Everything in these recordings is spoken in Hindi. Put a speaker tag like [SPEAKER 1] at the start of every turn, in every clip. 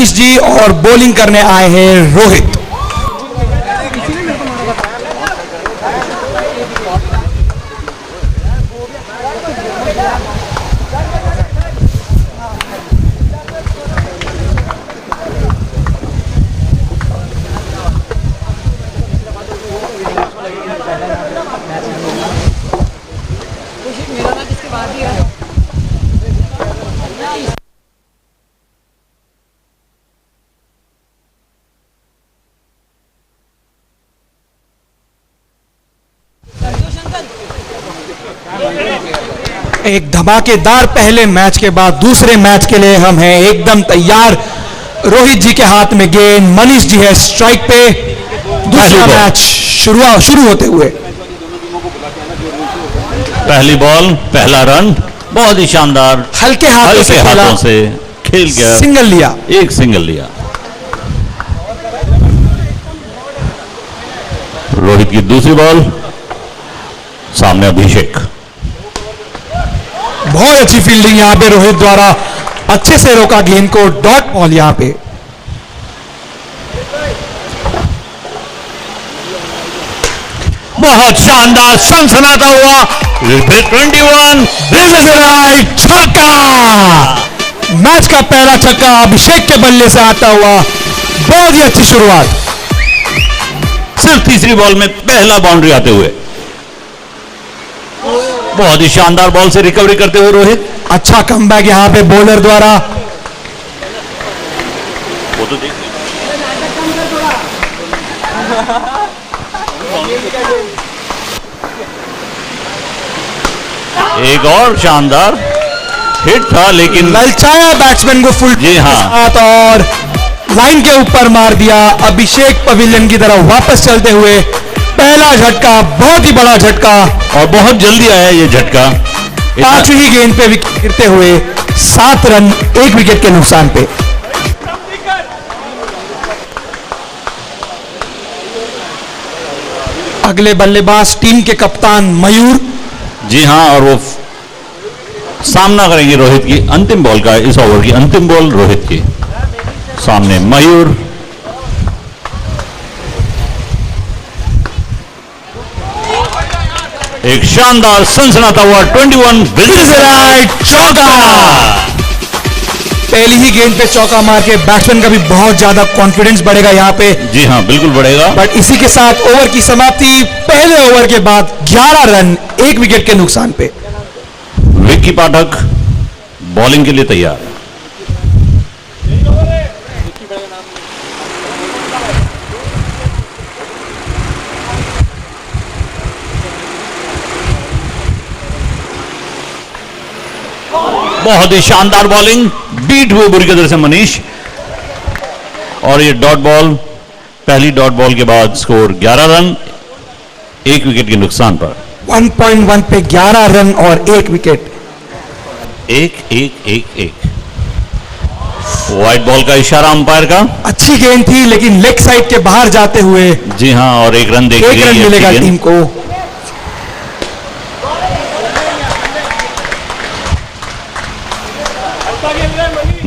[SPEAKER 1] मनीष जी और बॉलिंग करने आए हैं रोहित। एक धमाकेदार पहले मैच के बाद दूसरे मैच के लिए हम हैं एकदम तैयार। रोहित जी के हाथ में गेंद, मनीष जी है स्ट्राइक पे। दूसरा मैच शुरू होते हुए
[SPEAKER 2] पहली बॉल पहला रन, बहुत ही शानदार,
[SPEAKER 1] हल्के हाथों से
[SPEAKER 2] खेल गया,
[SPEAKER 1] सिंगल लिया,
[SPEAKER 2] एक सिंगल लिया। रोहित की दूसरी बॉल, सामने अभिषेक।
[SPEAKER 1] बहुत अच्छी फील्डिंग यहां पे रोहित द्वारा, अच्छे से रोका गेंद को, डॉट बॉल यहां पे।
[SPEAKER 2] बहुत शानदार सनसनाता हुआ 21,
[SPEAKER 1] दिस इज राइट, छक्का। मैच का पहला छक्का अभिषेक के बल्ले से आता हुआ, बहुत ही अच्छी शुरुआत।
[SPEAKER 2] सिर्फ तीसरी बॉल में पहला बाउंड्री आते हुए, बहुत ही शानदार बॉल से रिकवरी करते हुए रोहित।
[SPEAKER 1] अच्छा कमबैक यहां पे बॉलर द्वारा।
[SPEAKER 2] वो तो देख एक और शानदार हिट था, लेकिन
[SPEAKER 1] ललचाया बैट्समैन को फुल
[SPEAKER 2] जी हाँ,
[SPEAKER 1] और लाइन के ऊपर मार दिया। अभिषेक पवेलियन की तरफ वापस चलते हुए पहला झटका, बहुत ही बड़ा झटका
[SPEAKER 2] और बहुत जल्दी आया ये झटका।
[SPEAKER 1] पांचवी गेंद पे विकेट गिरते हुए 7 रन 1 विकेट के नुकसान पे। अगले बल्लेबाज टीम के कप्तान मयूर।
[SPEAKER 2] जी हाँ, और वो सामना करेंगे रोहित की अंतिम बॉल का, इस ओवर की अंतिम बॉल रोहित की। सामने मयूर, एक शानदार सनसनाता हुआ 21
[SPEAKER 1] राइट, चौका। पहली ही गेंद पे चौका मार के बैट्समैन का भी बहुत ज्यादा कॉन्फिडेंस बढ़ेगा यहाँ पे।
[SPEAKER 2] जी हाँ, बिल्कुल बढ़ेगा।
[SPEAKER 1] बट इसी के साथ ओवर की समाप्ति, पहले ओवर के बाद 11 रन 1 विकेट के नुकसान पे।
[SPEAKER 2] विक्की पाठक बॉलिंग के लिए तैयार। बहुत ही शानदार बॉलिंग, बीट हुए बुरी कदर से मनीष, और ये डॉट बॉल, पहली डॉट बॉल के बाद स्कोर 11 रन 1 विकेट के नुकसान पर।
[SPEAKER 1] 1.1 पे 11 रन और 1 विकेट।
[SPEAKER 2] 1-1-1-1। व्हाइट बॉल का इशारा अंपायर का।
[SPEAKER 1] अच्छी गेंद थी लेकिन लेग साइड के बाहर जाते हुए।
[SPEAKER 2] जी हाँ, और 1 रन
[SPEAKER 1] एक रन मिलेगा टीम को।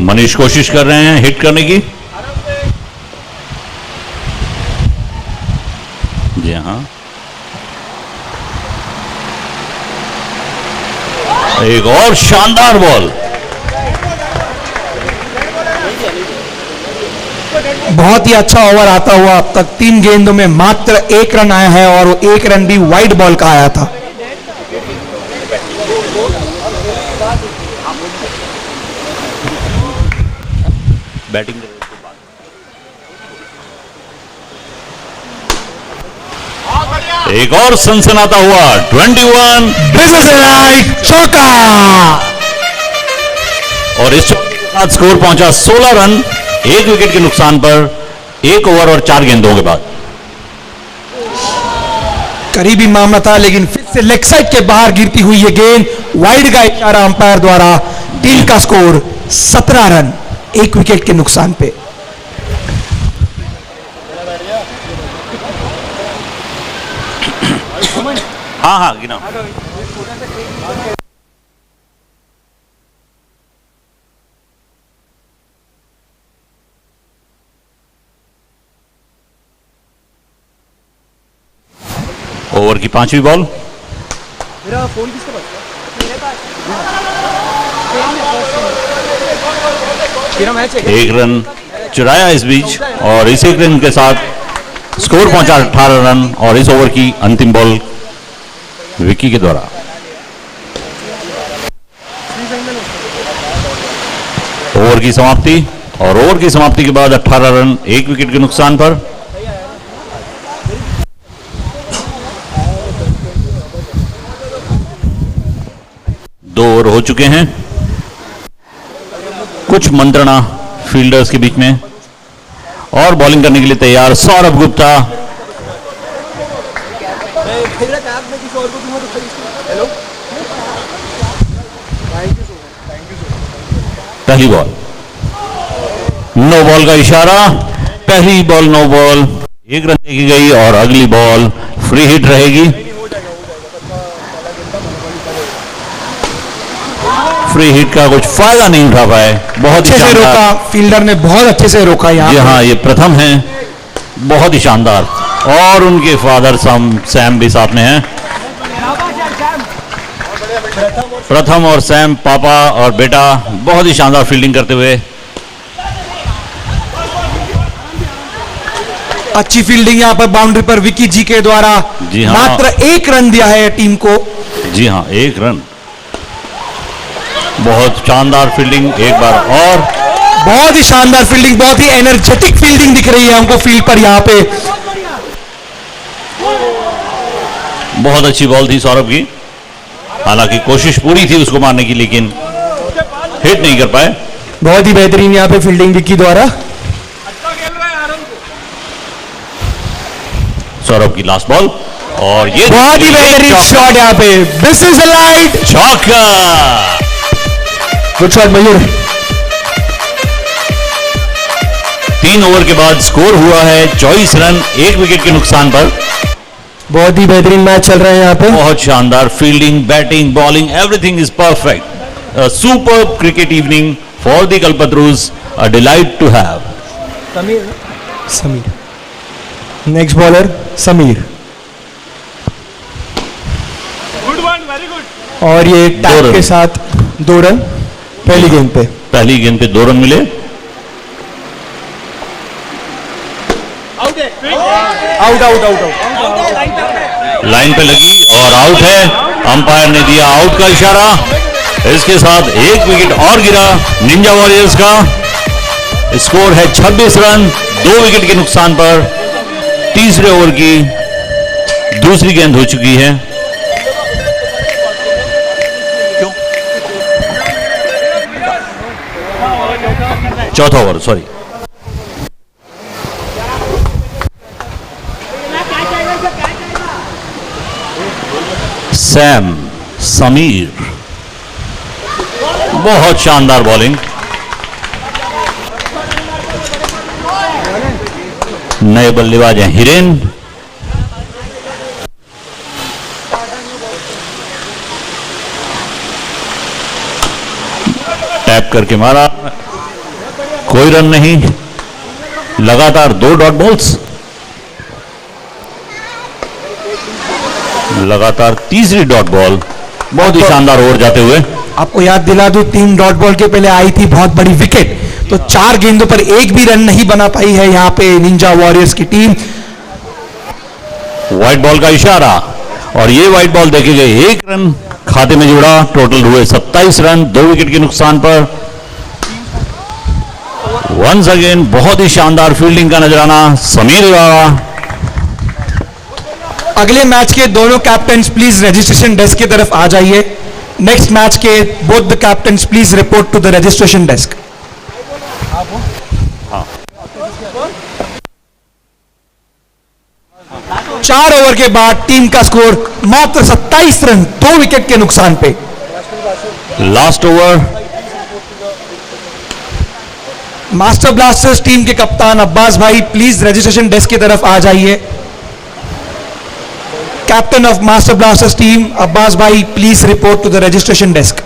[SPEAKER 2] मनीष कोशिश कर रहे हैं हिट करने की। जी हाँ, एक और शानदार बॉल।
[SPEAKER 1] बहुत ही अच्छा ओवर आता हुआ, अब तक 3 गेंदों में मात्र 1 रन आया है और वो 1 रन भी वाइड बॉल का आया था।
[SPEAKER 2] बैटिंग एक और सनसनाता हुआ 21,
[SPEAKER 1] दिस इज राइट, चौका।
[SPEAKER 2] और इस साथ स्कोर पहुंचा 16 रन 1 विकेट के नुकसान पर, 1 ओवर और 4 गेंदों के बाद।
[SPEAKER 1] करीबी मामला था लेकिन फिर से लेग साइड के बाहर गिरती हुई ये गेंद, वाइड का इशारा अंपायर द्वारा। टीम का स्कोर 17 रन 1 विकेट के नुकसान पे।
[SPEAKER 2] हाँ हाँ गिना। ओवर की 5वीं बॉल।
[SPEAKER 1] मेरा फोन किसके पास है? मेरे पास। मेरा मैच है।
[SPEAKER 2] एक रन चुराया इस बीच और इस एक रन के साथ स्कोर पहुंचा 18 रन। और इस ओवर की अंतिम बॉल विक्की के द्वारा। ओवर की समाप्ति और ओवर की समाप्ति के बाद 18 रन 1 विकेट के नुकसान पर। दो ओवर हो चुके हैं। कुछ मंत्रणा फील्डर्स के बीच में और बॉलिंग करने के लिए तैयार सौरभ गुप्ता। पहली बॉल नो बॉल का इशारा। पहली बॉल नो बॉल, 1 रन देखी गई और अगली बॉल फ्री हिट रहेगी। फ्री हिट का कुछ फायदा नहीं उठा पाए। बहुत
[SPEAKER 1] अच्छे से रोका, फील्डर ने बहुत अच्छे से रोका यहाँ।
[SPEAKER 2] जी हाँ, ये प्रथम है, बहुत ही शानदार। और उनके फादर सैम भी साथ में हैं। प्रथम और सैम पापा और बेटा बहुत ही शानदार फील्डिंग करते हुए।
[SPEAKER 1] अच्छी फील्डिंग यहाँ पर बाउंड्री पर विकी जी के द्वारा।
[SPEAKER 2] जी हाँ।
[SPEAKER 1] मात्र 1 रन दिया है टीम को।
[SPEAKER 2] जी हाँ, 1 रन। बहुत शानदार फील्डिंग एक बार और।
[SPEAKER 1] बहुत ही शानदार फील्डिंग, बहुत ही एनर्जेटिक फील्डिंग दिख रही है हमको फील्ड पर यहाँ पे।
[SPEAKER 2] बहुत अच्छी बॉल थी सौरभ की, हालांकि कोशिश पूरी थी उसको मारने की, लेकिन हिट नहीं कर पाए।
[SPEAKER 1] बहुत ही बेहतरीन यहाँ पे फील्डिंग विकी द्वारा।
[SPEAKER 2] सौरभ की लास्ट बॉल और ये
[SPEAKER 1] बहुत ही बेहतरीन शॉट यहाँ पे। दिस इज अ लाइट
[SPEAKER 2] चौका।
[SPEAKER 1] गुड शॉट मयूर।
[SPEAKER 2] 3 ओवर के बाद स्कोर हुआ है 24 रन 1 विकेट के नुकसान पर।
[SPEAKER 1] बहुत ही बेहतरीन मैच चल रहा है यहाँ पे।
[SPEAKER 2] बहुत शानदार fielding, batting, bowling, everything is perfect. A superb cricket evening for the Kalpatarus, a delight to have.
[SPEAKER 1] Sameer next bowler Sameer.
[SPEAKER 3] Good one, very good.
[SPEAKER 1] और ये टैप के साथ 2 रन पहली गेंद पे।
[SPEAKER 2] पहली गेंद पे 2 रन मिले।
[SPEAKER 3] आउट है।
[SPEAKER 1] Out out out out.
[SPEAKER 2] Line पे लगी और आउट है। अंपायर ने दिया आउट का इशारा। इसके साथ 1 विकेट और गिरा निंजा वॉरियर्स का। स्कोर है 26 रन 2 विकेट के नुकसान पर। तीसरे ओवर की दूसरी गेंद हो चुकी है। चौथा ओवर, सॉरी। सैम समीर, बहुत शानदार बॉलिंग। नए बल्लेबाज हैं हिरेन। टैप करके मारा, कोई रन नहीं। लगातार 2 डॉट बॉल्स। लगातार तीसरी डॉट बॉल, बहुत ही शानदार ओवर जाते हुए।
[SPEAKER 1] आपको याद दिला दूं, 3 डॉट बॉल के पहले आई थी बहुत बड़ी विकेट, तो 4 गेंदों पर 1 भी रन नहीं बना पाई है यहाँ पे निंजा वॉरियर्स की टीम।
[SPEAKER 2] व्हाइट बॉल का इशारा और ये व्हाइट बॉल देखे गए 1 रन खाते में जुड़ा। टोटल हुए 27 रन 2 विकेट के नुकसान पर। वंस अगेन बहुत ही शानदार फील्डिंग का नजराना समीर द्वारा।
[SPEAKER 1] अगले मैच के दोनों कैप्टन्स प्लीज रजिस्ट्रेशन डेस्क की तरफ आ जाइए। नेक्स्ट मैच के both the captains please report to the registration desk. 4 over के बाद टीम का स्कोर मात्र 27 रन 2 विकेट के नुकसान पे।
[SPEAKER 2] Last over.
[SPEAKER 1] Master blasters team के कप्तान अब्बास भाई प्लीज रजिस्ट्रेशन डेस्क की तरफ आ जाइए। Captain of master blasters team Abbas भाई please report to the registration desk.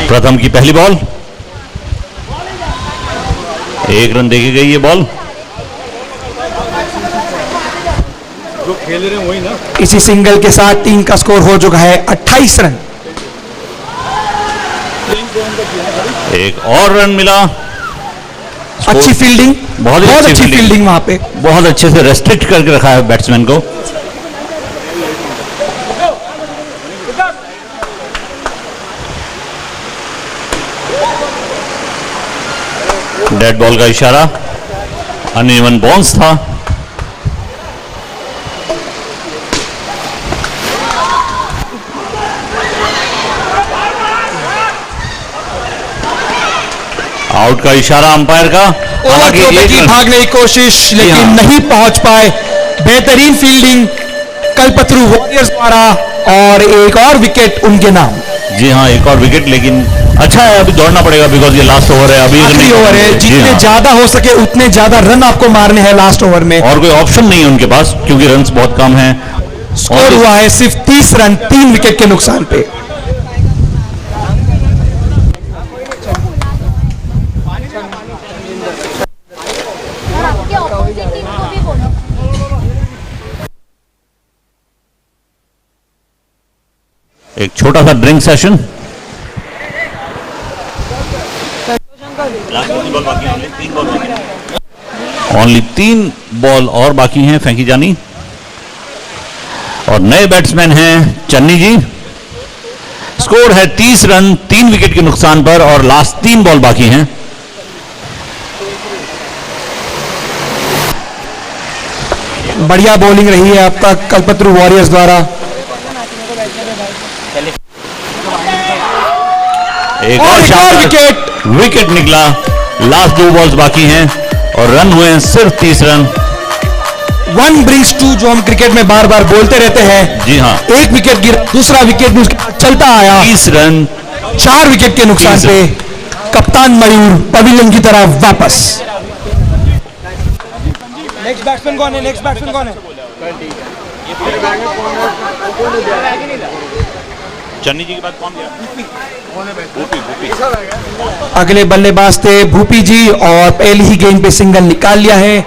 [SPEAKER 2] प्रथम की पहली बॉल, 1 रन देके गई ये बॉल।
[SPEAKER 3] जो खेल रहे हैं वही ना।
[SPEAKER 1] इसी सिंगल के साथ टीम का स्कोर हो चुका है 28 रन।
[SPEAKER 2] एक और रन मिला।
[SPEAKER 1] अच्छी फील्डिंग, बहुत अच्छी फील्डिंग वहां पे,
[SPEAKER 2] बहुत अच्छे से रेस्ट्रिक्ट करके रखा है बैट्समैन को। डेड बॉल का इशारा, अनइवन बाउंस था। आउट का इशारा अंपायर का।
[SPEAKER 1] हालांकि भागने की कोशिश लेकिन नहीं पहुंच पाए। बेहतरीन फील्डिंग कल्पतरू वॉरियर्स द्वारा और एक और विकेट उनके नाम।
[SPEAKER 2] जी हाँ, एक और विकेट, लेकिन अच्छा है, अभी दौड़ना पड़ेगा बिकॉज ये लास्ट ओवर है। अभी
[SPEAKER 1] आखिरी ओवर है, जितने ज्यादा हो सके उतने ज्यादा रन आपको मारने हैं लास्ट ओवर में,
[SPEAKER 2] और कोई ऑप्शन नहीं है उनके पास क्योंकि रन्स बहुत कम हैं।
[SPEAKER 1] स्कोर हुआ है सिर्फ 30 रन 3 विकेट के नुकसान पे।
[SPEAKER 2] एक छोटा सा ड्रिंक सेशन। ओनली 3 बॉल और बाकी हैं फेंकी जानी, और नए बैट्समैन हैं चन्नी जी। स्कोर है 30 रन 3 विकेट के नुकसान पर, और लास्ट 3 बॉल बाकी हैं।
[SPEAKER 1] बढ़िया बॉलिंग रही है अब तक कल्पतरू वॉरियर्स द्वारा।
[SPEAKER 2] एक और विकेट निकला। लास्ट 2 बॉल्स बाकी हैं और रन हुए हैं सिर्फ 30 रन।
[SPEAKER 1] 1 brings 2 जो हम क्रिकेट में बार बार बोलते रहते हैं।
[SPEAKER 2] जी हाँ,
[SPEAKER 1] एक विकेट गिरा, दूसरा विकेट भी उसके बाद चलता आया।
[SPEAKER 2] 30 रन
[SPEAKER 1] 4 विकेट के नुकसान पे कप्तान मयूर पवेलियन की तरफ वापस।
[SPEAKER 3] नेक्स्ट बैट्समैन कौन है? नेक्स्ट बैट्समैन कौन है?
[SPEAKER 2] चन्नी जी के बाद कौन गया?
[SPEAKER 1] अगले बल्लेबाज थे भूपी जी, और पहली ही गेंद पे सिंगल निकाल लिया है।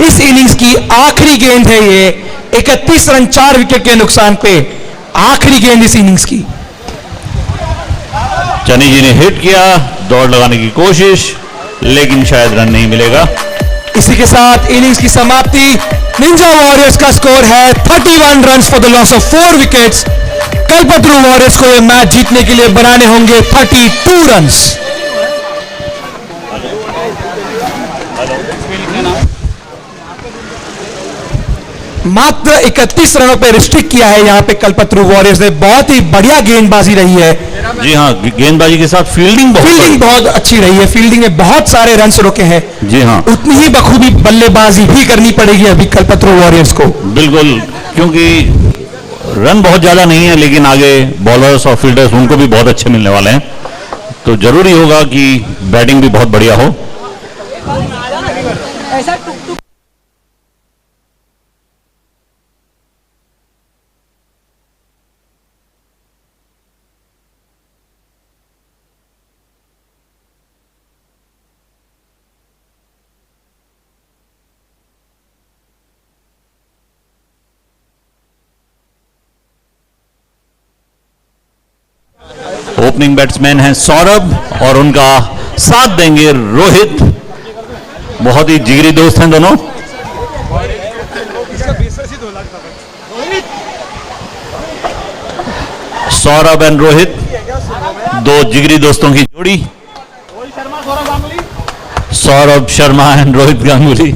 [SPEAKER 1] इस इनिंग्स की आखिरी गेंद है ये। 31 रन 4 विकेट के नुकसान पे आखिरी गेंद इस इनिंग्स की।
[SPEAKER 2] चन्नी जी ने हिट किया, दौड़ लगाने की कोशिश, लेकिन शायद रन नहीं मिलेगा।
[SPEAKER 1] इसी के साथ इनिंग्स की समाप्ति। निंजा वॉरियर्स का स्कोर है 31 run for the loss of 4 wickets. Kalpataru warriors को यह मैच जीतने के लिए बनाने होंगे 32 रन्स। मात्र 31 रनों पे रिस्ट्रिक्ट किया है यहाँ पे कल्पतरू वॉरियर्स ने। बहुत ही बढ़िया गेंदबाजी रही है।
[SPEAKER 2] जी हाँ, गेंदबाजी के साथ फील्डिंग
[SPEAKER 1] बहुत अच्छी रही है। फील्डिंग में बहुत सारे रन्स रोके हैं।
[SPEAKER 2] जी हाँ,
[SPEAKER 1] उतनी ही बखूबी बल्लेबाजी भी करनी पड़ेगी अभी कल्पतरू वॉरियर्स को।
[SPEAKER 2] बिल्कुल, क्योंकि रन बहुत ज्यादा नहीं है, लेकिन आगे बॉलर्स और फील्डर्स उनको भी बहुत अच्छे मिलने वाले हैं, तो जरूरी होगा कि बैटिंग भी बहुत बढ़िया हो। ओपनिंग बैट्समैन हैं सौरभ, और उनका साथ देंगे रोहित। बहुत ही जिगरी दोस्त हैं दोनों। सौरभ एंड रोहित, 2 जिगरी दोस्तों की जोड़ी। सौरभ शर्मा एंड रोहित गांगुली।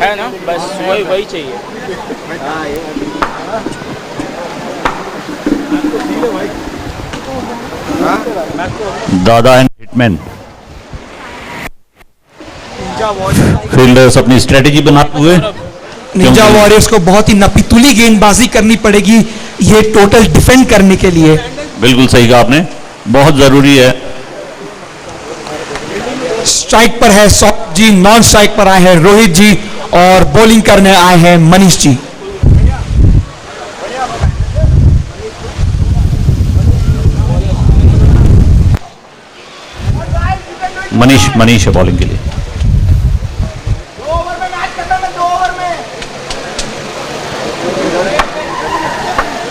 [SPEAKER 3] है ना, बस वही चाहिए।
[SPEAKER 2] दादा एंड हिटमैन। फील्डर्स अपनी स्ट्रेटेजी बनाते हुए।
[SPEAKER 1] निंजा वॉरियर्स को बहुत ही नपीतुली गेंदबाजी करनी पड़ेगी ये टोटल डिफेंड करने के लिए।
[SPEAKER 2] बिल्कुल सही कहा आपने, बहुत जरूरी है।
[SPEAKER 1] स्ट्राइक पर है सौरभ जी, नॉन स्ट्राइक पर आए हैं रोहित जी और बॉलिंग करने आए हैं मनीष जी।
[SPEAKER 2] मनीष है बॉलिंग के लिए।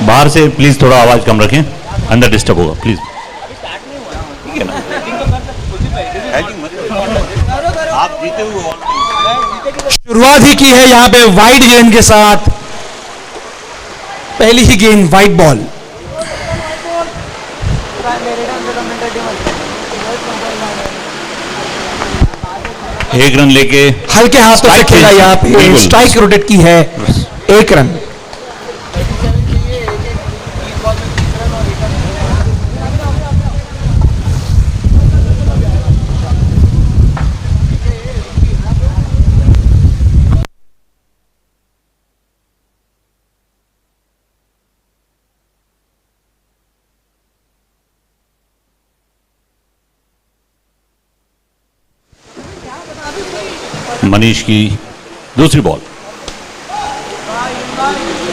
[SPEAKER 2] बाहर से प्लीज थोड़ा आवाज कम रखें, अंदर डिस्टर्ब होगा प्लीज। आप जीते हुए
[SPEAKER 1] शुरुआत ही की है यहाँ पे वाइड गेंद के साथ, पहली ही गेंद वाइड बॉल।
[SPEAKER 2] एक रन लेके
[SPEAKER 1] हल्के हाथों से खेला यहाँ पे, स्ट्राइक रोटेट की है, एक रन।
[SPEAKER 2] मनीष की दूसरी बॉल,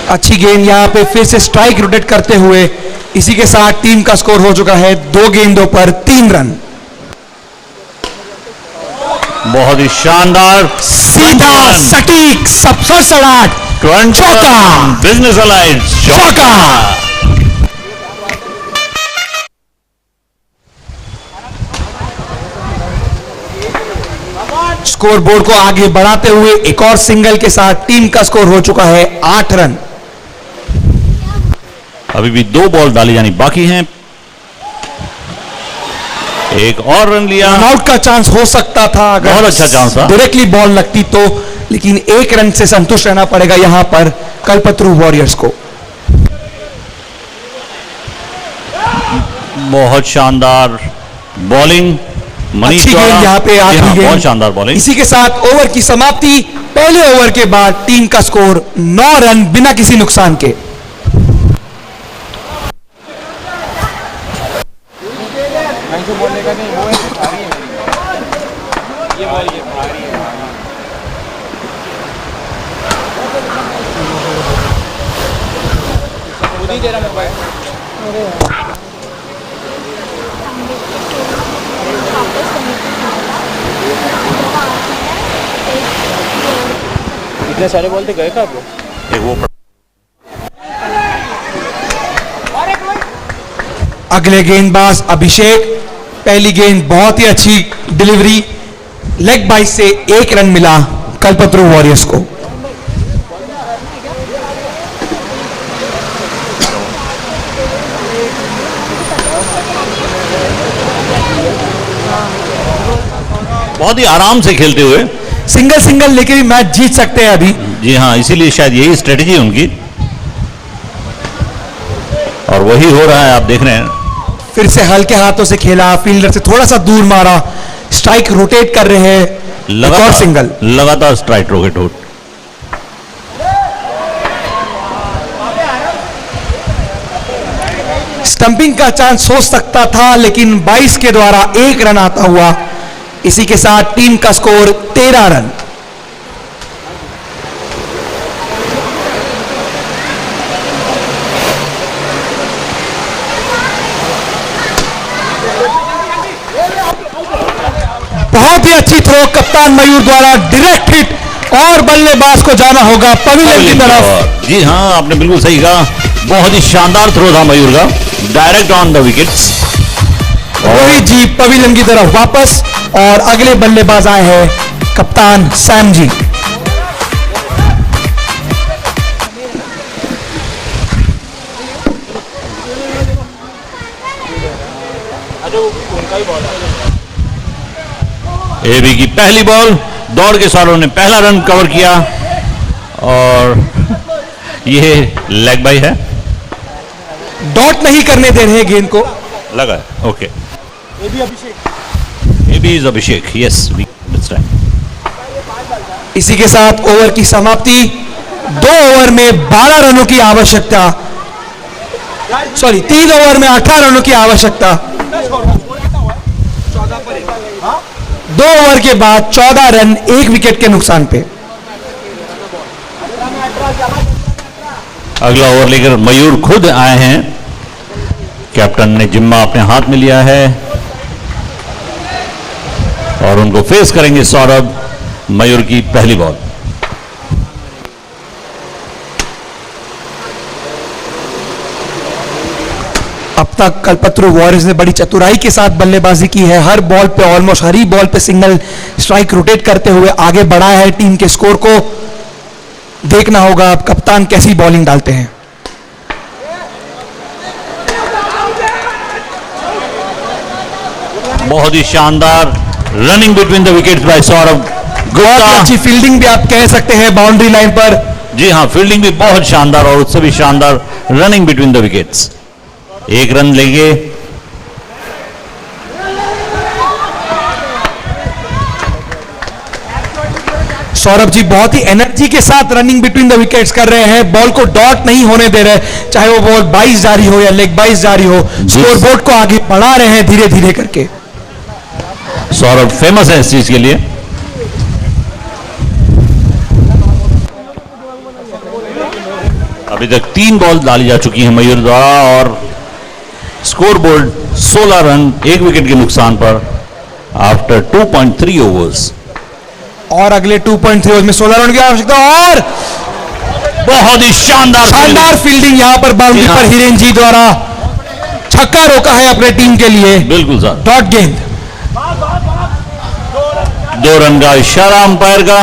[SPEAKER 1] अच्छी गेंद यहाँ पे फिर से स्ट्राइक रोटेट करते हुए। इसी के साथ टीम का स्कोर हो चुका है 2 गेंदों पर 3 रन।
[SPEAKER 2] बहुत ही शानदार
[SPEAKER 1] सीधा सटीक सबसे सड़ाट चौका,
[SPEAKER 2] बिजनेस अलाइंस
[SPEAKER 1] चौका। स्कोर बोर्ड को आगे बढ़ाते हुए एक और सिंगल के साथ टीम का स्कोर हो चुका है 8 रन।
[SPEAKER 2] अभी भी 2 बॉल डाली जानी बाकी हैं। एक और रन लिया,
[SPEAKER 1] आउट का चांस हो सकता था अगर
[SPEAKER 2] बहुत अच्छा चांस था,
[SPEAKER 1] डायरेक्टली बॉल लगती तो, लेकिन 1 रन से संतुष्ट रहना पड़ेगा यहां पर कल्पतरू वॉरियर्स को।
[SPEAKER 2] बहुत शानदार बॉलिंग मनीष
[SPEAKER 1] अच्छी गेंद यहाँ पे आखिरी गेंद,
[SPEAKER 2] बहुत शानदार बॉलिंग।
[SPEAKER 1] इसी के साथ ओवर की समाप्ति। पहले ओवर के बाद टीम का स्कोर 9 रन बिना किसी नुकसान के।
[SPEAKER 3] इतने सारे बॉल थे, गए कब?
[SPEAKER 2] एक वो
[SPEAKER 1] अगले गेंदबाज अभिषेक, पहली गेंद बहुत ही अच्छी डिलीवरी, लेग बाइस से 1 रन मिला कल्पतरू वॉरियर्स को।
[SPEAKER 2] बहुत ही आराम से खेलते हुए
[SPEAKER 1] सिंगल लेके भी मैच जीत सकते हैं अभी।
[SPEAKER 2] जी हाँ, इसीलिए शायद यही स्ट्रेटेजी है उनकी, और वही हो रहा है, आप देख रहे हैं।
[SPEAKER 1] फिर से हल्के हाथों से खेला, फील्डर से थोड़ा सा दूर मारा, स्ट्राइक रोटेट कर रहे हैं, लगातार सिंगल,
[SPEAKER 2] लगातार स्ट्राइक रोटेट हो।
[SPEAKER 1] स्टंपिंग का चांस हो सकता था, लेकिन 22 के द्वारा 1 रन आता हुआ। इसी के साथ टीम का स्कोर 13 रन। बहुत ही अच्छी थ्रो कप्तान मयूर द्वारा, डायरेक्ट हिट, और बल्लेबाज को जाना होगा पवेलियन की तरफ।
[SPEAKER 2] जी हाँ, आपने बिल्कुल सही कहा, बहुत ही शानदार थ्रो था मयूर का, direct on the wickets.
[SPEAKER 1] Rohit ji pavilion की तरफ वापस, और अगले बल्लेबाज आए हैं कप्तान सैम जी।
[SPEAKER 2] एबी की पहली बॉल, दौड़ के सारों ने पहला रन कवर किया, और ये लेग बाई है,
[SPEAKER 1] डॉट नहीं करने दे रहे गेंद को,
[SPEAKER 2] लगा है। Okay, AB is Abhishek, yes we understand.
[SPEAKER 1] इसी के साथ ओवर की समाप्ति। 2 ओवर में 12 रनों की आवश्यकता, सॉरी 3 ओवर में 18 रनों की आवश्यकता। 2 ओवर के बाद 14 रन 1 विकेट के नुकसान पे।
[SPEAKER 2] अगला ओवर लेकर मयूर खुद आए हैं। कैप्टन ने जिम्मा अपने हाथ में लिया है और उनको फेस करेंगे सौरभ। मयूर की पहली बॉल।
[SPEAKER 1] अब तक कल्पतरू वॉरियर्स ने बड़ी चतुराई के साथ बल्लेबाजी की है। हर बॉल पे, ऑलमोस्ट हर ही बॉल पे सिंगल स्ट्राइक रोटेट करते हुए आगे बढ़ाया है टीम के स्कोर को। देखना होगा अब कप्तान कैसी बॉलिंग डालते हैं।
[SPEAKER 2] बहुत ही शानदार running between the wickets by Saurabh Gupta.
[SPEAKER 1] अच्छी फील्डिंग भी आप कह सकते हैं बाउंड्री लाइन पर।
[SPEAKER 2] जी हां, फील्डिंग भी बहुत शानदार और उससे भी शानदार running between the wickets. 1 run लेंगे।
[SPEAKER 1] सौरभ जी बहुत ही एनर्जी के साथ रनिंग बिटवीन द विकेट्स कर रहे हैं। बॉल को डॉट नहीं होने दे रहे, चाहे वो बॉल 22 जारी हो या लेग 22 जारी हो। स्कोरबोर्ड को आगे बढ़ा रहे हैं धीरे धीरे करके।
[SPEAKER 2] सौरभ फेमस है इस चीज के लिए। अभी तक 3 बॉल डाली जा चुकी हैं मयूर द्वारा और स्कोरबोर्ड 16 रन 1 विकेट के नुकसान पर आफ्टर 2.3 ओवर्स।
[SPEAKER 1] और अगले 2.3 ओवर्स में 16 रन की आवश्यकता और
[SPEAKER 2] बहुत ही शानदार
[SPEAKER 1] फील्डिंग यहां पर बाउंड्री पर हिरेन जी द्वारा छक्का रोका है अपने टीम के लिए।
[SPEAKER 2] बिल्कुल सर।
[SPEAKER 1] डॉट गेंद।
[SPEAKER 2] 2 रन का इशारा अंपायर का।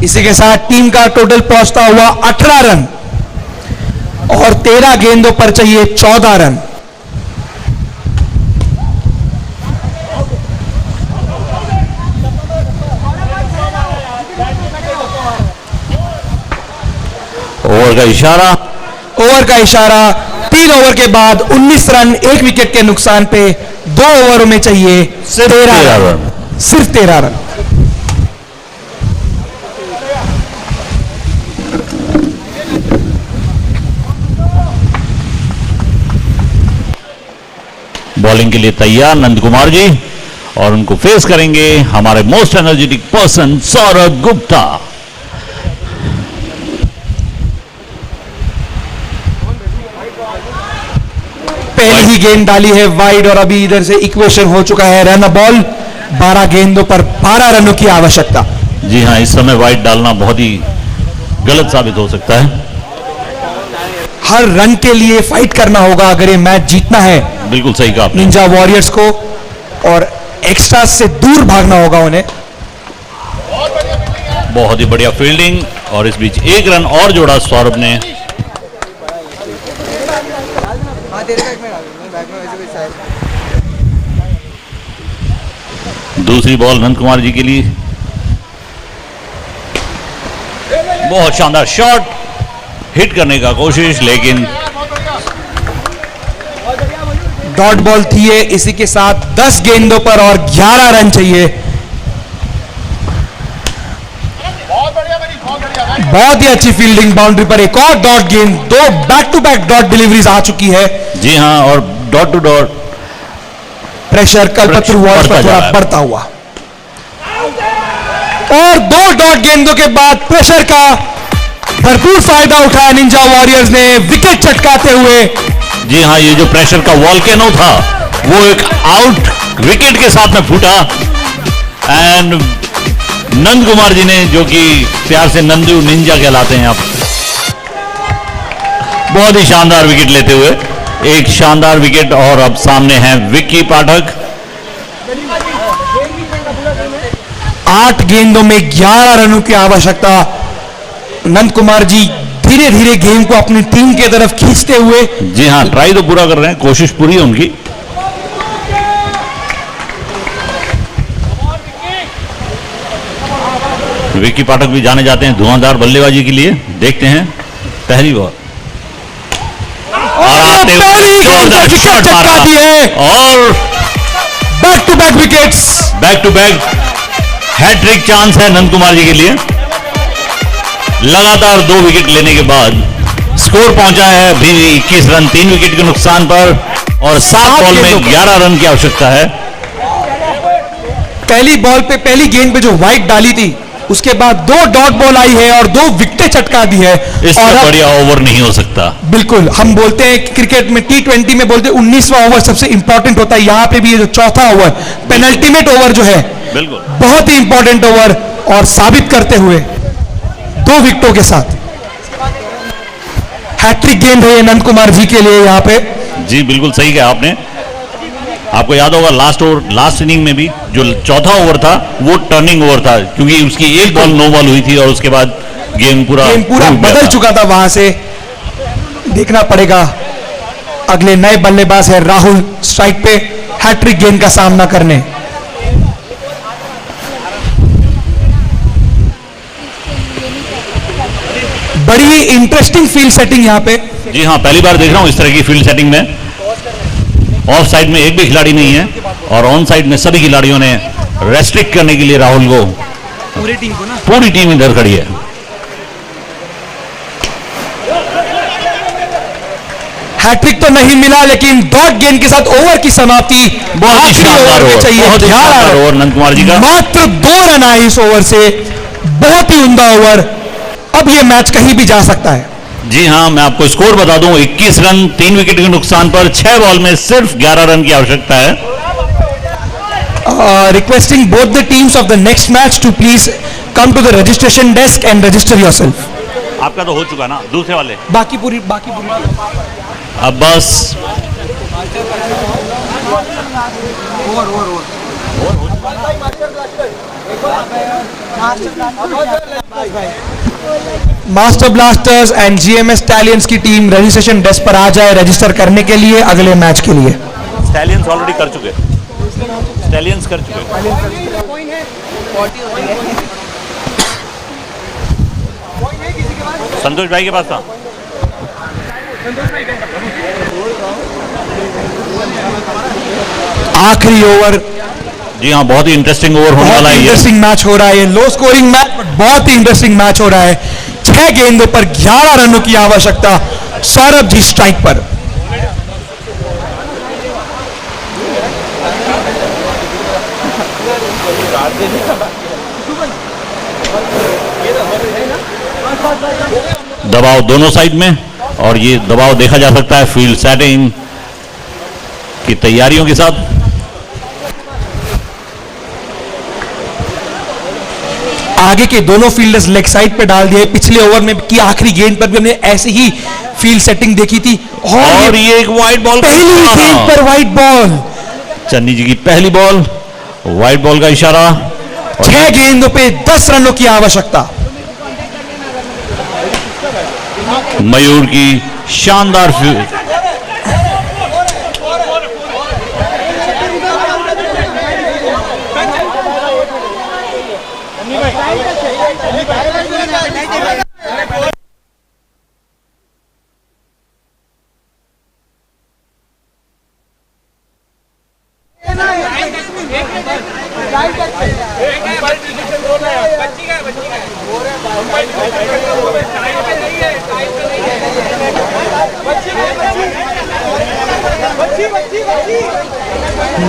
[SPEAKER 1] इसी के साथ टीम का टोटल पहुंचता हुआ 18 रन और 13 गेंदों पर चाहिए 14 रन।
[SPEAKER 2] ओवर का इशारा। 3 ओवर के बाद 19 रन 1 विकेट के नुकसान पे 2 ओवरों में चाहिए 13 रन।
[SPEAKER 1] सिर्फ 13 रन।
[SPEAKER 2] बॉलिंग के लिए तैयार नंद कुमार जी और उनको फेस करेंगे हमारे most energetic person Saurabh Gupta.
[SPEAKER 1] पहली ही गेंद डाली है वाइड और अभी इधर से इक्वेशन हो चुका है रन बॉल। 12 गेंदों पर 12 रनों की आवश्यकता।
[SPEAKER 2] जी हां, इस समय वाइड डालना बहुत ही गलत साबित हो सकता है।
[SPEAKER 1] हर रन के लिए फाइट करना होगा अगर ये मैच जीतना है।
[SPEAKER 2] बिल्कुल सही कहा आपने।
[SPEAKER 1] निंजा वॉरियर्स को और एक्स्ट्रा से दूर भागना होगा उन्हें।
[SPEAKER 2] बहुत ही बढ़िया फील्डिंग और इस बीच 1 रन और जोड़ा सौरभ ने। दूसरी बॉल नंद कुमार जी के लिए। बहुत शानदार शॉट, हिट करने का कोशिश, लेकिन
[SPEAKER 1] डॉट बॉल थी है। इसी के साथ 10 गेंदों पर और 11 रन चाहिए। बहुत ही अच्छी फील्डिंग बाउंड्री पर एक और डॉट गेंद। 2 back to back dot deliveries आ चुकी है।
[SPEAKER 2] जी हां, और dot to dot
[SPEAKER 1] pressure Kalpataru warriors पर थोड़ा बढ़ता हुआ और 2 डॉट गेंदों के बाद प्रेशर का भरपूर फायदा उठाया निंजा वॉरियर्स ने विकेट चटकाते हुए।
[SPEAKER 2] जी हां, ये जो प्रेशर का वॉल्केनो था वो एक आउट विकेट के साथ में फूटा एंड नंद कुमार जी ने, जो कि प्यार से नंदू निंजा कहलाते हैं, आप बहुत ही शानदार विकेट लेते हुए एक शानदार विकेट। और अब सामने हैं विक्की पाठक।
[SPEAKER 1] 8 गेंदों में 11 रनों की आवश्यकता। नंद कुमार जी धीरे धीरे गेम को अपनी टीम की तरफ खींचते हुए।
[SPEAKER 2] जी हां, ट्राई तो पूरा कर रहे हैं, कोशिश पूरी है उनकी। विक्की पाठक भी जाने जाते हैं धुआंधार बल्लेबाजी के लिए। देखते हैं पहली बॉल और
[SPEAKER 1] back to back wickets.
[SPEAKER 2] Back to back hat-trick chance है नंद कुमार जी के लिए। लगातार 2 विकेट लेने के बाद स्कोर पहुंचा है अभी 21 रन 3 विकेट के नुकसान पर और 7 बॉल में 11 रन की आवश्यकता है।
[SPEAKER 1] पहली बॉल पे, पहली गेंद पे जो वाइड डाली थी, उसके बाद 2 डॉट बॉल आई है और 2 विकेटें चटका दी है।
[SPEAKER 2] इससे
[SPEAKER 1] और
[SPEAKER 2] बढ़िया ओवर नहीं हो सकता।
[SPEAKER 1] बिल्कुल, हम बोलते हैं क्रिकेट में T20 में बोलते हैं 19वां ओवर सबसे इंपॉर्टेंट होता है। यहां पे भी ये जो चौथा ओवर, पेनल्टीमेट ओवर जो है,
[SPEAKER 2] बिल्कुल
[SPEAKER 1] बहुत ही इंपॉर्टेंट ओवर, और साबित करते हुए 2 विकेटों के साथ हैट्रिक गेंद है नंद कुमार जी के लिए यहाँ पे।
[SPEAKER 2] जी बिल्कुल सही कहा आपने। आपको याद होगा लास्ट इनिंग में भी जो चौथा ओवर था वो टर्निंग ओवर था, क्योंकि उसकी एक बॉल नो बॉल हुई थी और उसके बाद गेम पूरा
[SPEAKER 1] बदल चुका था। वहां से देखना पड़ेगा। अगले नए बल्लेबाज है राहुल, स्ट्राइक पे हैट्रिक गेंद का सामना करने। बड़ी ही इंटरेस्टिंग फील्ड सेटिंग यहाँ पे।
[SPEAKER 2] जी हाँ, पहली बार देख रहा हूँ इस तरह की फील्ड सेटिंग में। ऑफ साइड में एक भी खिलाड़ी नहीं है और ऑन साइड में सभी खिलाड़ियों ने रेस्ट्रिक्ट करने के लिए राहुल को, पूरी टीम इधर खड़ी है।
[SPEAKER 1] हैट्रिक तो नहीं मिला, लेकिन डॉट गेंद के साथ ओवर की समाप्ति।
[SPEAKER 2] बहुत ही शानदार ओवर, बहुत ही शानदार ओवर नंद कुमार जी का।
[SPEAKER 1] मात्र 2 रन आए इस ओवर से, बहुत ही उम्दा ओवर। अब ये मैच कहीं भी जा सकता है।
[SPEAKER 2] जी हाँ, मैं आपको स्कोर बता दूं, 21 रन 3 विकेट के नुकसान पर 6 बॉल में सिर्फ 11 रन की आवश्यकता है।
[SPEAKER 1] Requesting both the teams of the next match to please come to the registration desk and register yourself.
[SPEAKER 2] आपका तो हो चुका ना, दूसरे वाले
[SPEAKER 1] बाकी पूरी
[SPEAKER 2] अब बस
[SPEAKER 1] master blasters and GMS stallions की टीम रजिस्ट्रेशन डेस्क पर आ जाए रजिस्टर करने के लिए अगले मैच के लिए।
[SPEAKER 2] स्टैलियंस ऑलरेडी कर चुके, स्टैलियंस कर चुके। संतोष भाई के पास था।
[SPEAKER 1] आखिरी ओवर।
[SPEAKER 2] जी हाँ, बहुत ही इंटरेस्टिंग ओवर होने वाला है।
[SPEAKER 1] इंटरेस्टिंग मैच हो रहा है, लो स्कोरिंग मैच, बहुत ही इंटरेस्टिंग मैच हो रहा है। 6 गेंदों पर 11 रनों की आवश्यकता। सौरभ जी स्ट्राइक पर।
[SPEAKER 2] दबाव दोनों साइड में, और ये दबाव देखा जा सकता है फील्ड सेटिंग की तैयारियों के साथ।
[SPEAKER 1] आगे के दोनों फील्डर्स लेग साइड पे डाल दिए। पिछले ओवर में की आखिरी गेंद पर भी हमने ऐसी ही फील्ड सेटिंग देखी थी।
[SPEAKER 2] और ये एक वाइड बॉल,
[SPEAKER 1] पहली गेंद पर वाइड बॉल,
[SPEAKER 2] चन्नी जी की पहली बॉल, वाइड बॉल का इशारा।
[SPEAKER 1] 6 गेंदों पे 10 रनों की आवश्यकता।
[SPEAKER 2] मयूर की शानदार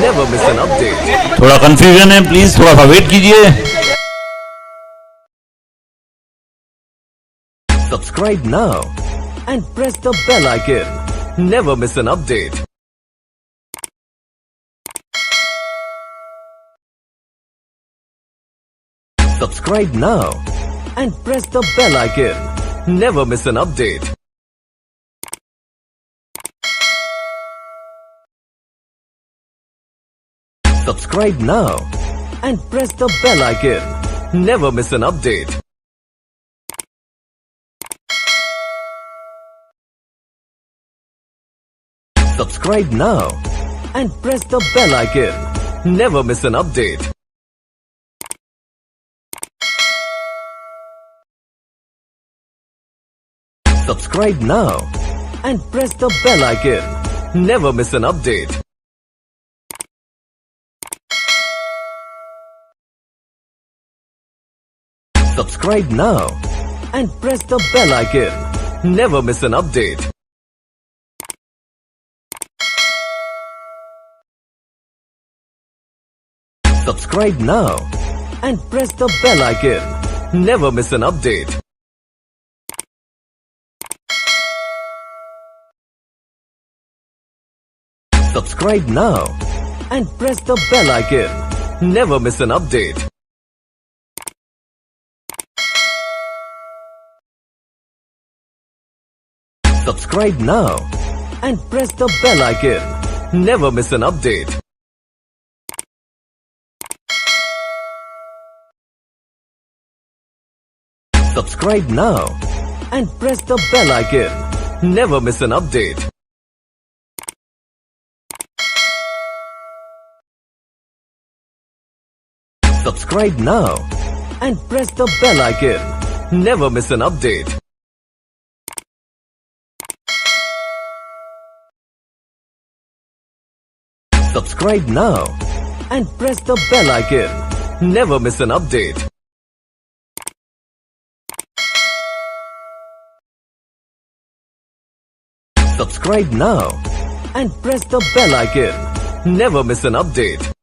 [SPEAKER 4] Never miss an update.
[SPEAKER 2] थोड़ा कंफ्यूजन है, प्लीज थोड़ा सा वेट कीजिए।
[SPEAKER 4] Subscribe now and press the bell icon. Never miss an update. Subscribe now and press the bell icon. Never miss an update. Subscribe now and press the bell icon. Never miss an update. Subscribe now and press the bell icon. Never miss an update. Subscribe now and press the bell icon. Never miss an update. Subscribe now and press the bell icon. Never miss an update. Subscribe now and press the bell icon. Never miss an update. Subscribe now and press the bell icon. Never miss an update. Subscribe now and press the bell icon. Never miss an update. Subscribe now and press the bell icon. Never miss an update. Subscribe now and press the bell icon. Never miss an update. Subscribe now and press the bell icon. Never miss an update. Subscribe now and press the bell icon. Never miss an update.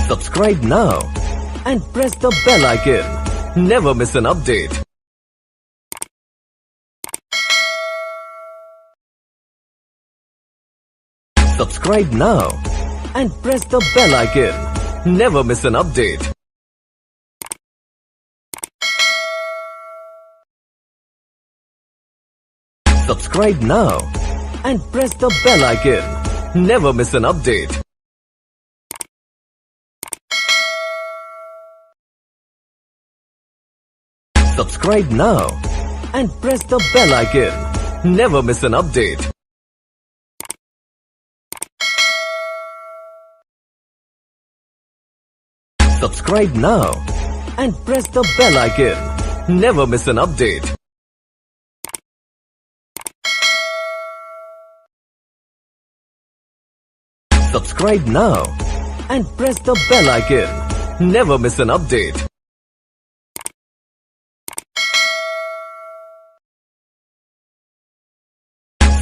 [SPEAKER 4] Subscribe now and press the bell icon. Never miss an update. Subscribe now and press the bell icon. Never miss an update. Subscribe now and press the bell icon. Never miss an update. Subscribe now and press the bell icon. Never miss an update. Subscribe now and press the bell icon. Never miss an update. Subscribe now and press the bell icon. Never miss an update.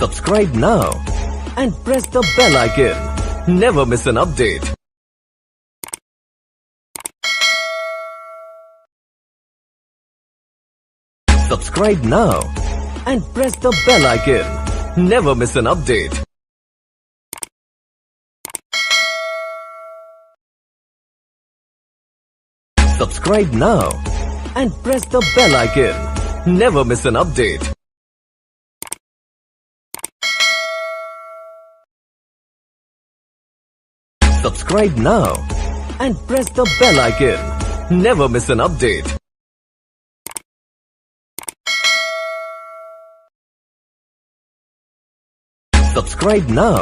[SPEAKER 4] Subscribe now and press the bell icon. Never miss an update. Subscribe now and press the bell icon. Never miss an update. Subscribe now and press the bell icon. Never miss an update. Subscribe now and press the bell icon. Never miss an update. Subscribe now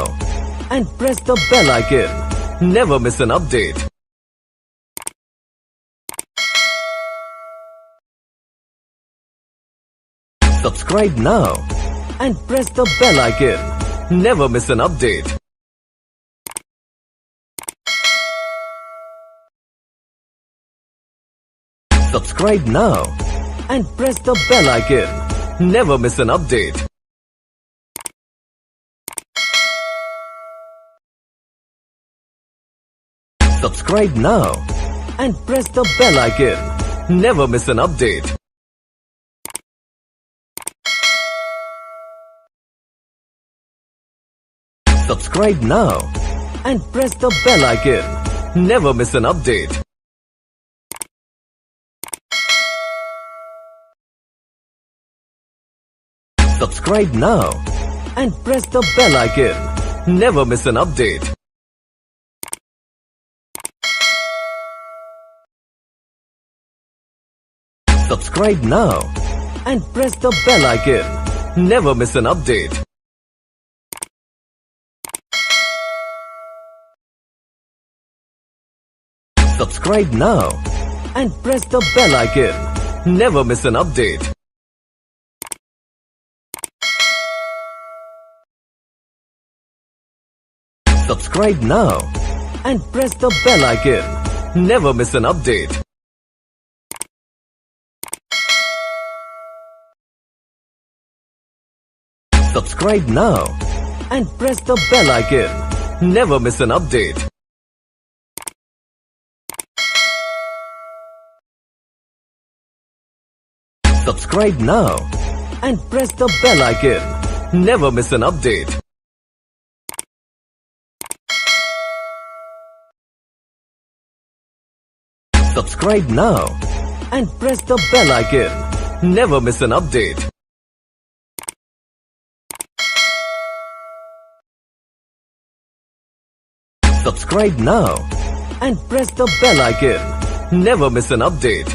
[SPEAKER 4] and press the bell icon. Never miss an update. Subscribe now and press the bell icon. Never miss an update. Subscribe now and press the bell icon. Never miss an update. Subscribe now and press the bell icon. Never miss an update. Subscribe now and press the bell icon. Never miss an update. Subscribe now and press the bell icon. Never miss an update. Subscribe now and press the bell icon. Never miss an update. Subscribe now and press the bell icon. Never miss an update. Subscribe now and press the bell icon. Never miss an update. Subscribe now and press the bell icon. Never miss an update. Subscribe now and press the bell icon. Never miss an update. Subscribe now and press the bell icon. Never miss an update. Subscribe now and press the bell icon. Never miss an update.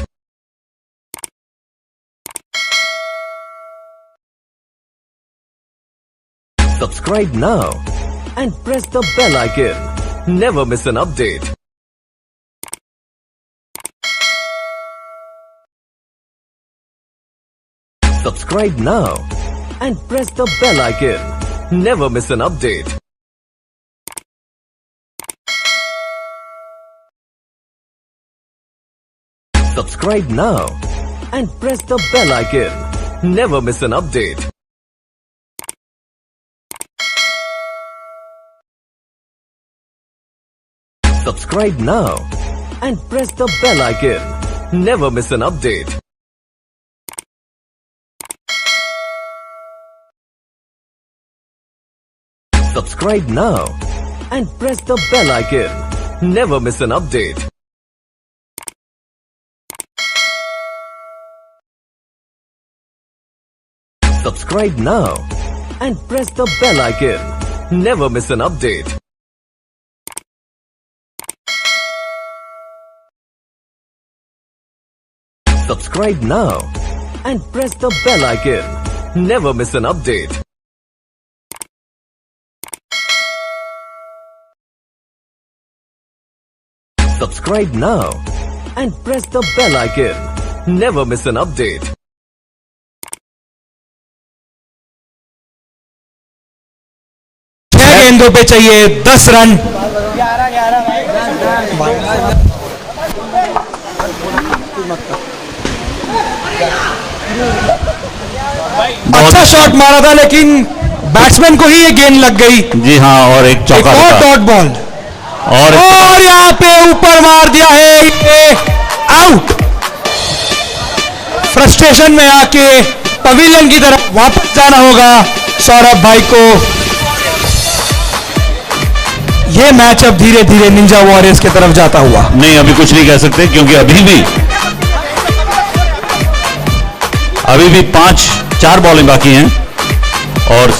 [SPEAKER 4] Subscribe now and press the bell icon. Never miss an update. Subscribe now and press the bell icon. Never miss an update. Subscribe now and press the bell icon. Never miss an update. Subscribe now and press the bell icon. Never miss an update. Subscribe now and press the bell icon. Never miss an update. Subscribe now and press the bell icon. Never miss an update. Subscribe now and press the bell icon. Never miss an update. Subscribe now and press the bell icon. Never miss an update.
[SPEAKER 1] गेंदों पे चाहिए 10 रन। अच्छा शॉट मारा था लेकिन बैट्समैन को ही ये गेंद लग गई।
[SPEAKER 2] जी हाँ, और एक चौका
[SPEAKER 1] और
[SPEAKER 2] था।
[SPEAKER 1] डॉट बॉल और यहाँ पे ऊपर मार दिया है, ये आउट। फ्रस्ट्रेशन में आके पवेलियन की तरफ वापस जाना होगा सौरभ भाई को। ये मैच अब धीरे धीरे निंजा वॉरियर्स की तरफ जाता हुआ।
[SPEAKER 2] नहीं, अभी कुछ नहीं कह सकते क्योंकि अभी भी 4 बॉलें बाकी हैं और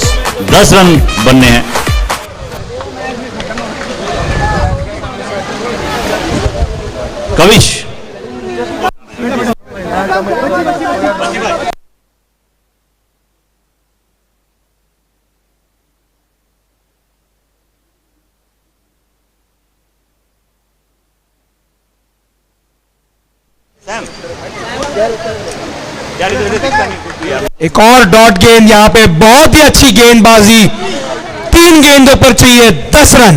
[SPEAKER 2] 10 रन बनने हैं। कविश
[SPEAKER 1] एक और डॉट गेंद, यहां पे बहुत ही अच्छी गेंदबाजी। 3 गेंदों पर चाहिए 10 रन।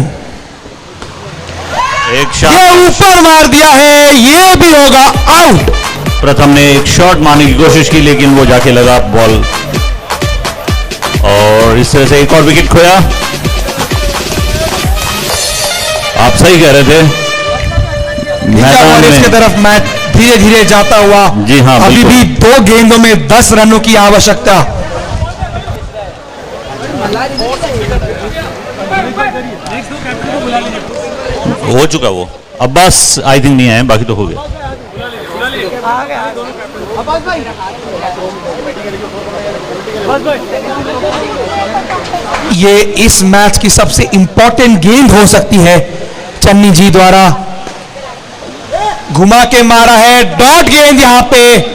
[SPEAKER 2] एक
[SPEAKER 1] ये
[SPEAKER 2] शॉट
[SPEAKER 1] ऊपर मार दिया है, ये भी होगा आउट।
[SPEAKER 2] प्रथम ने एक शॉट मारने की कोशिश की लेकिन वो जाके लगा बॉल और इस तरह से एक और विकेट खोया। आप सही कह रहे थे,
[SPEAKER 1] इसकी तरफ मैच धीरे धीरे जाता हुआ।
[SPEAKER 2] जी हाँ,
[SPEAKER 1] अभी भी 2 गेंदों में 10 रनों की आवश्यकता।
[SPEAKER 2] हो चुका वो, अब्बास आई थिंक नहीं आए, बाकी तो हो गया।
[SPEAKER 1] ये इस मैच की सबसे इंपॉर्टेंट गेंद हो सकती है। चन्नी जी द्वारा घुमा के मारा है, डॉट गेंद यहां पे